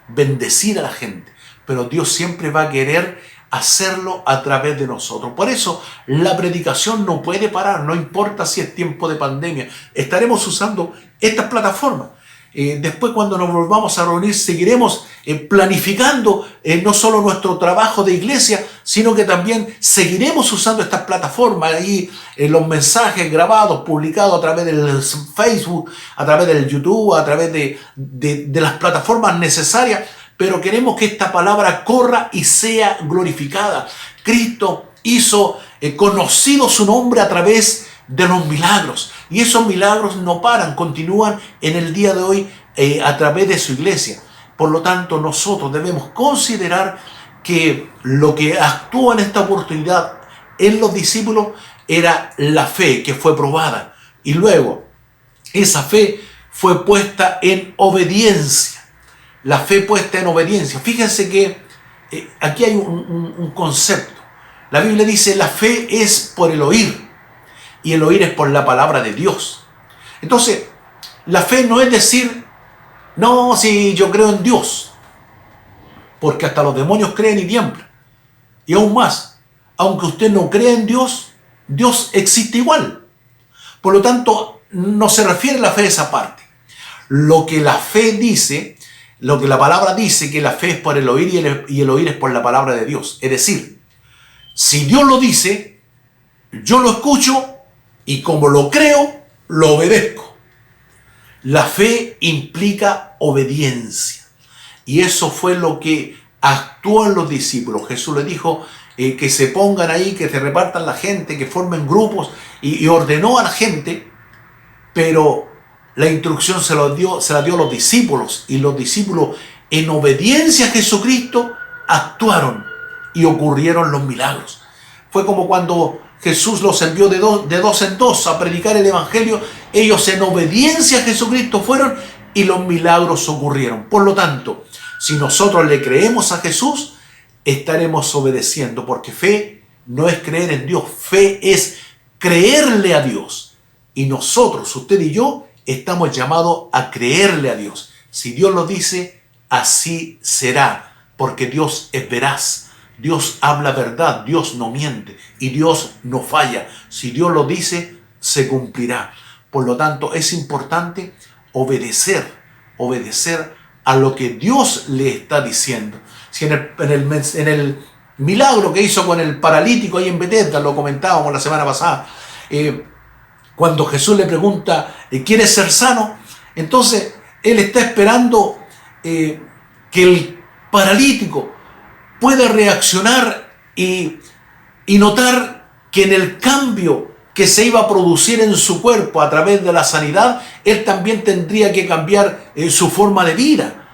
A: bendecir a la gente, pero Dios siempre va a querer hacerlo a través de nosotros. Por eso la predicación no puede parar, no importa si es tiempo de pandemia. Estaremos usando estas plataformas. Después, cuando nos volvamos a reunir, seguiremos planificando no solo nuestro trabajo de iglesia, sino que también seguiremos usando estas plataformas. Ahí los mensajes grabados, publicados a través del Facebook, a través del YouTube, a través de las plataformas necesarias. Pero queremos que esta palabra corra y sea glorificada. Cristo hizo conocido su nombre a través de los milagros. Y esos milagros no paran, continúan en el día de hoy a través de su iglesia. Por lo tanto, nosotros debemos considerar que lo que actúa en esta oportunidad en los discípulos era la fe que fue probada. Y luego, esa fe fue puesta en obediencia. La fe puesta en obediencia. Fíjense que aquí hay un concepto. La Biblia dice, la fe es por el oír. Y el oír es por la palabra de Dios. Entonces, la fe no es decir, no, si yo creo en Dios. Porque hasta los demonios creen y tiemblan. Y aún más, aunque usted no crea en Dios, Dios existe igual. Por lo tanto, no se refiere la fe a esa parte. Lo que la fe dice, lo que la palabra dice, que la fe es por el oír y el oír es por la palabra de Dios. Es decir, si Dios lo dice, yo lo escucho y como lo creo, lo obedezco. La fe implica obediencia. Y eso fue lo que actuó en los discípulos. Jesús les dijo que se pongan ahí, que se repartan la gente, que formen grupos y ordenó a la gente, pero la instrucción se la dio a los discípulos, y los discípulos en obediencia a Jesucristo actuaron y ocurrieron los milagros. Fue como cuando Jesús los envió de dos en dos a predicar el evangelio. Ellos en obediencia a Jesucristo fueron y los milagros ocurrieron. Por lo tanto, si nosotros le creemos a Jesús, estaremos obedeciendo, porque fe no es creer en Dios, fe es creerle a Dios. Y nosotros, usted y yo, estamos llamados a creerle a Dios. Si Dios lo dice, así será, porque Dios es veraz. Dios habla verdad, Dios no miente y Dios no falla. Si Dios lo dice, se cumplirá. Por lo tanto, es importante obedecer a lo que Dios le está diciendo. Si en el milagro que hizo con el paralítico ahí en Betesda, lo comentábamos la semana pasada, cuando Jesús le pregunta, ¿quieres ser sano? Entonces, él está esperando que el paralítico puede reaccionar y notar que en el cambio que se iba a producir en su cuerpo a través de la sanidad, él también tendría que cambiar su forma de vida.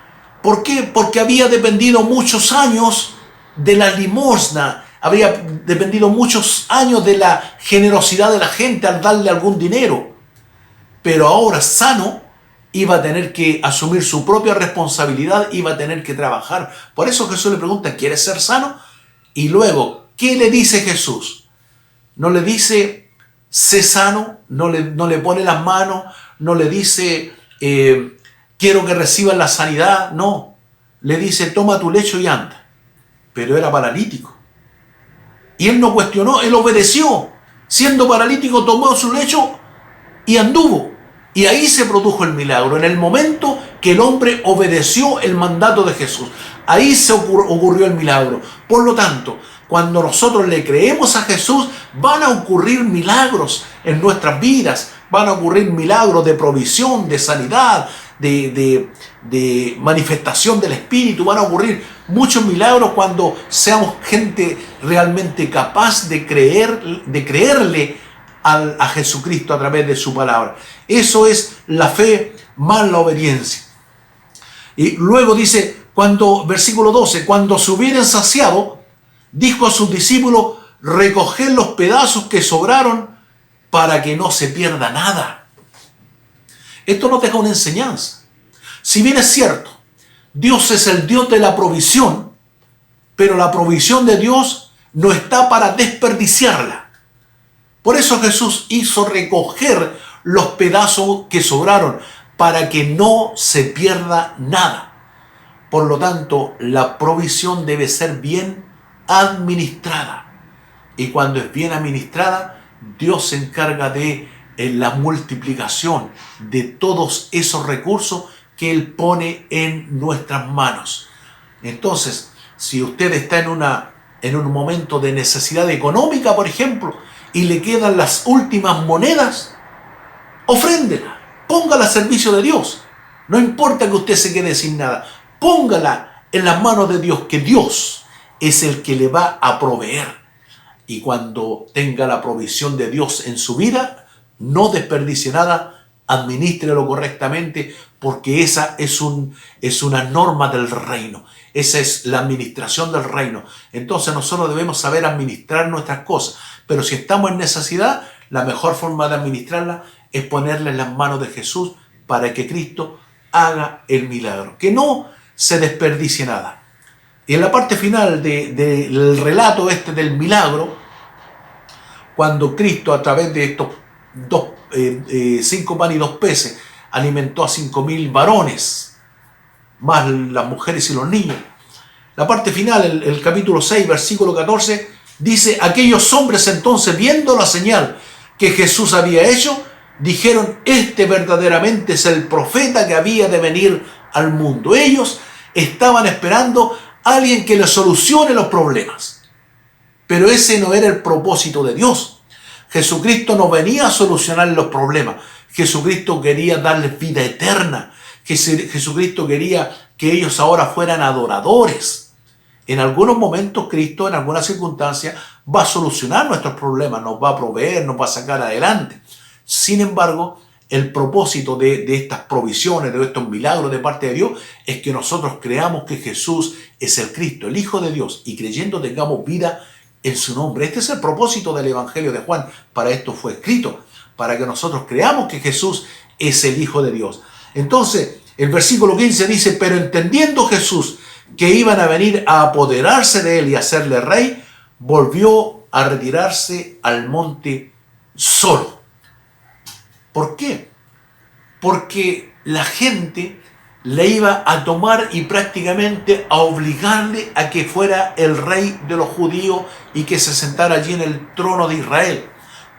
A: ¿Por qué? Porque había dependido muchos años de la limosna, había dependido muchos años de la generosidad de la gente al darle algún dinero. Pero ahora sano, iba a tener que asumir su propia responsabilidad, iba a tener que trabajar. Por eso Jesús le pregunta, ¿quieres ser sano? Y luego, ¿qué le dice Jesús? No le dice, sé sano, no le pone las manos, no le dice, quiero que recibas la sanidad. No, le dice, toma tu lecho y anda. Pero era paralítico. Y él no cuestionó, él obedeció. Siendo paralítico, tomó su lecho y anduvo. Y ahí se produjo el milagro, en el momento que el hombre obedeció el mandato de Jesús. Ahí se ocurrió el milagro. Por lo tanto, cuando nosotros le creemos a Jesús, van a ocurrir milagros en nuestras vidas. Van a ocurrir milagros de provisión, de sanidad, de manifestación del Espíritu. Van a ocurrir muchos milagros cuando seamos gente realmente capaz de creerle a Jesucristo a través de su palabra. Eso es la fe más la obediencia. Y luego dice, versículo 12, cuando se hubieran saciado, dijo a sus discípulos, recoged los pedazos que sobraron para que no se pierda nada. Esto nos deja una enseñanza. Si bien es cierto, Dios es el Dios de la provisión, pero la provisión de Dios no está para desperdiciarla. Por eso Jesús hizo recoger los pedazos que sobraron, para que no se pierda nada. Por lo tanto, la provisión debe ser bien administrada. Y cuando es bien administrada, Dios se encarga de la multiplicación de todos esos recursos que Él pone en nuestras manos. Entonces, si usted está en un momento de necesidad económica, por ejemplo, y le quedan las últimas monedas, ofréndela, póngala a servicio de Dios. No importa que usted se quede sin nada, póngala en las manos de Dios, que Dios es el que le va a proveer. Y cuando tenga la provisión de Dios en su vida, no desperdicie nada, administrelo correctamente, porque esa es una norma del reino. Esa es la administración del reino. Entonces nosotros debemos saber administrar nuestras cosas. Pero si estamos en necesidad, la mejor forma de administrarla es ponerla en las manos de Jesús para que Cristo haga el milagro. Que no se desperdicie nada. Y en la parte final del relato del milagro, cuando Cristo a través de estos 5 panes y 2 peces alimentó a 5.000 varones, más las mujeres y los niños. La parte final, el capítulo 6, versículo 14, dice: aquellos hombres entonces, viendo la señal que Jesús había hecho, dijeron: este verdaderamente es el profeta que había de venir al mundo. Ellos estaban esperando a alguien que les solucione los problemas. Pero ese no era el propósito de Dios. Jesucristo no venía a solucionar los problemas. Jesucristo quería darles vida eterna. Jesucristo quería que ellos ahora fueran adoradores. En algunos momentos Cristo, en algunas circunstancias, va a solucionar nuestros problemas, nos va a proveer, nos va a sacar adelante. Sin embargo, el propósito de estas provisiones, de estos milagros de parte de Dios, es que nosotros creamos que Jesús es el Cristo, el Hijo de Dios, y creyendo tengamos vida en su nombre. Este es el propósito del Evangelio de Juan. Para esto fue escrito, para que nosotros creamos que Jesús es el Hijo de Dios. Entonces, el versículo 15 dice: pero entendiendo Jesús que iban a venir a apoderarse de él y a hacerle rey, volvió a retirarse al monte solo. ¿Por qué? Porque la gente le iba a tomar y prácticamente a obligarle a que fuera el rey de los judíos y que se sentara allí en el trono de Israel.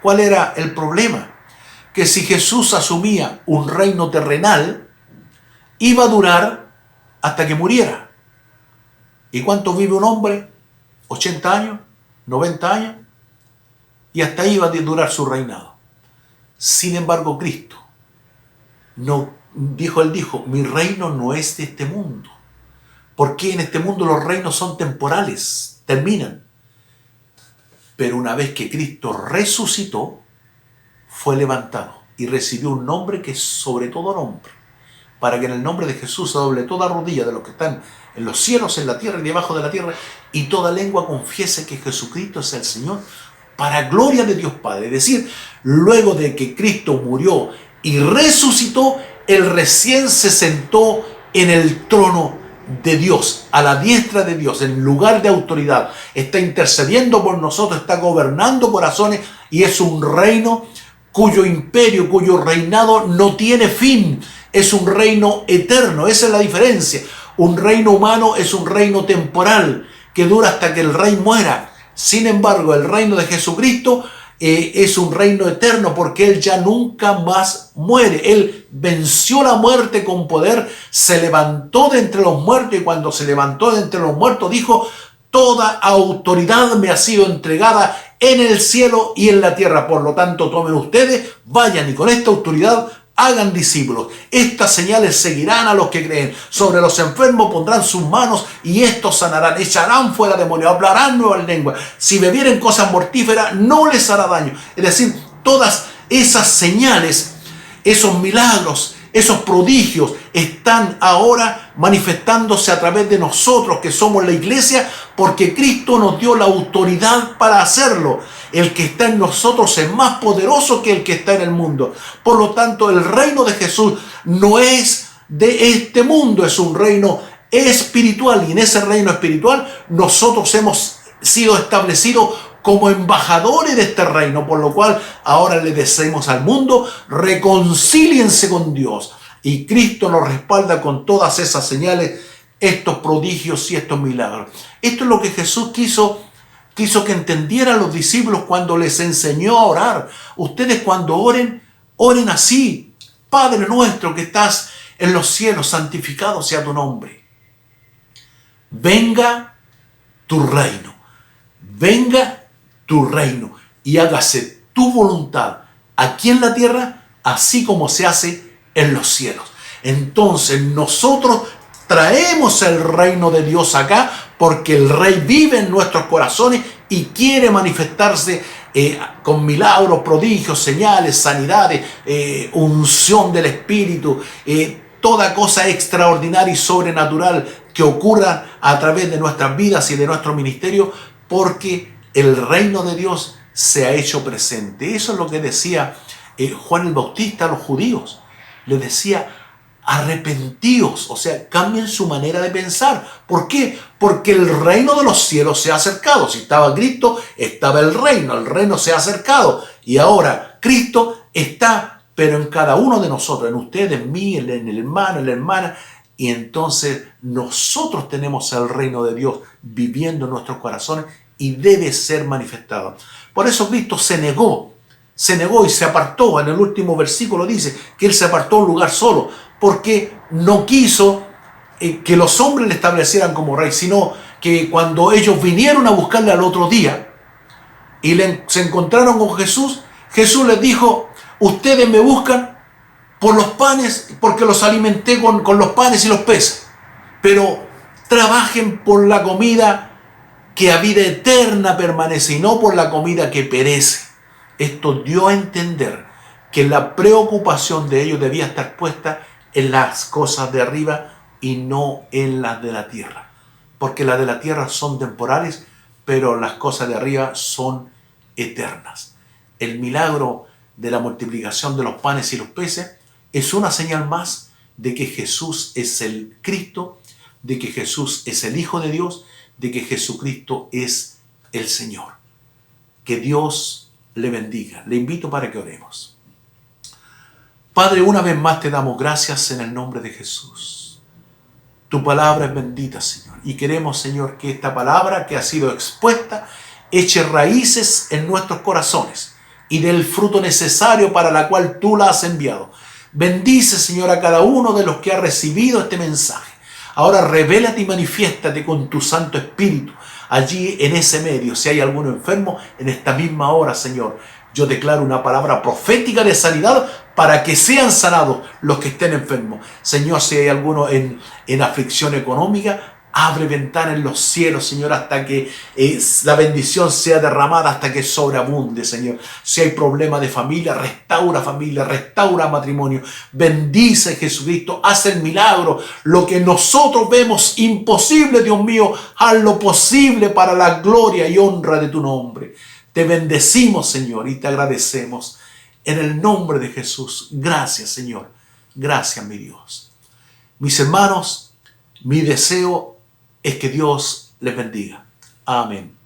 A: ¿Cuál era el problema? Que si Jesús asumía un reino terrenal, iba a durar hasta que muriera. ¿Y cuánto vive un hombre? 80 años, 90 años, y hasta ahí iba a durar su reinado. Sin embargo, Cristo no dijo, él dijo: mi reino no es de este mundo. Porque en este mundo los reinos son temporales, terminan. Pero una vez que Cristo resucitó, fue levantado y recibió un nombre que es sobre todo nombre, para que en el nombre de Jesús se doble toda rodilla de los que están en los cielos, en la tierra y debajo de la tierra, y toda lengua confiese que Jesucristo es el Señor, para gloria de Dios Padre. Es decir, luego de que Cristo murió y resucitó, Él recién se sentó en el trono de Dios, a la diestra de Dios, en lugar de autoridad. Está intercediendo por nosotros, está gobernando corazones, y es un reino cuyo imperio, cuyo reinado no tiene fin. Es un reino eterno. Esa es la diferencia. Un reino humano es un reino temporal que dura hasta que el rey muera. Sin embargo, el reino de Jesucristo es un reino eterno, porque Él ya nunca más muere. Él venció la muerte con poder, se levantó de entre los muertos, y cuando se levantó de entre los muertos dijo: toda autoridad me ha sido entregada en el cielo y en la tierra. Por lo tanto, tomen ustedes, vayan y con esta autoridad hagan discípulos. Estas señales seguirán a los que creen. Sobre los enfermos pondrán sus manos y estos sanarán. Echarán fuera demonios, hablarán nuevas lenguas. Si bebieren cosas mortíferas, no les hará daño. Es decir, todas esas señales, esos milagros, esos prodigios están ahora manifestándose a través de nosotros que somos la iglesia, porque Cristo nos dio la autoridad para hacerlo. El que está en nosotros es más poderoso que el que está en el mundo. Por lo tanto, el reino de Jesús no es de este mundo, es un reino espiritual, y en ese reino espiritual nosotros hemos sido establecidos como embajadores de este reino, por lo cual ahora le decimos al mundo: reconcíliense con Dios. Y Cristo nos respalda con todas esas señales, estos prodigios y estos milagros. Esto es lo que Jesús quiso que entendieran los discípulos cuando les enseñó a orar. Ustedes cuando oren, oren así: Padre nuestro que estás en los cielos, santificado sea tu nombre. Venga tu reino. Venga tu reino y hágase tu voluntad aquí en la tierra, así como se hace en los cielos. Entonces nosotros traemos el reino de Dios acá, porque el Rey vive en nuestros corazones y quiere manifestarse con milagros, prodigios, señales, sanidades, unción del Espíritu, toda cosa extraordinaria y sobrenatural que ocurra a través de nuestras vidas y de nuestro ministerio, porque el reino de Dios se ha hecho presente. Eso es lo que decía Juan el Bautista a los judíos. Les decía: arrepentíos, o sea, cambien su manera de pensar. ¿Por qué? Porque el reino de los cielos se ha acercado. Si estaba Cristo, estaba el reino se ha acercado. Y ahora Cristo está, pero en cada uno de nosotros, en usted, en mí, en el hermano, en la hermana. Y entonces nosotros tenemos el reino de Dios viviendo en nuestros corazones y debe ser manifestado. Por eso Cristo se negó y se apartó. En el último versículo dice que Él se apartó a un lugar solo, porque no quiso que los hombres le establecieran como rey, sino que cuando ellos vinieron a buscarle al otro día y se encontraron con Jesús, Jesús les dijo: ustedes me buscan por los panes, porque los alimenté con los panes y los peces, pero trabajen por la comida que a vida eterna permanece, y no por la comida que perece. Esto dio a entender que la preocupación de ellos debía estar puesta en las cosas de arriba y no en las de la tierra, porque las de la tierra son temporales, pero las cosas de arriba son eternas. El milagro de la multiplicación de los panes y los peces es una señal más de que Jesús es el Cristo, de que Jesús es el Hijo de Dios, de que Jesucristo es el Señor. Que Dios le bendiga. Le invito para que oremos. Padre, una vez más te damos gracias en el nombre de Jesús. Tu palabra es bendita, Señor. Y queremos, Señor, que esta palabra que ha sido expuesta eche raíces en nuestros corazones y dé el fruto necesario para la cual tú la has enviado. Bendice, Señor, a cada uno de los que ha recibido este mensaje. Ahora revélate y manifiéstate con tu Santo Espíritu allí en ese medio. Si hay alguno enfermo, en esta misma hora, Señor, yo declaro una palabra profética de sanidad para que sean sanados los que estén enfermos. Señor, si hay alguno en aflicción económica, abre ventanas en los cielos, Señor, hasta que la bendición sea derramada, hasta que sobreabunde, Señor. Si hay problema de familia, restaura matrimonio. Bendice, Jesucristo, haz el milagro. Lo que nosotros vemos imposible, Dios mío, haz lo posible para la gloria y honra de tu nombre. Te bendecimos, Señor, y te agradecemos. En el nombre de Jesús, gracias, Señor. Gracias, mi Dios. Mis hermanos, mi deseo es que Dios les bendiga. Amén.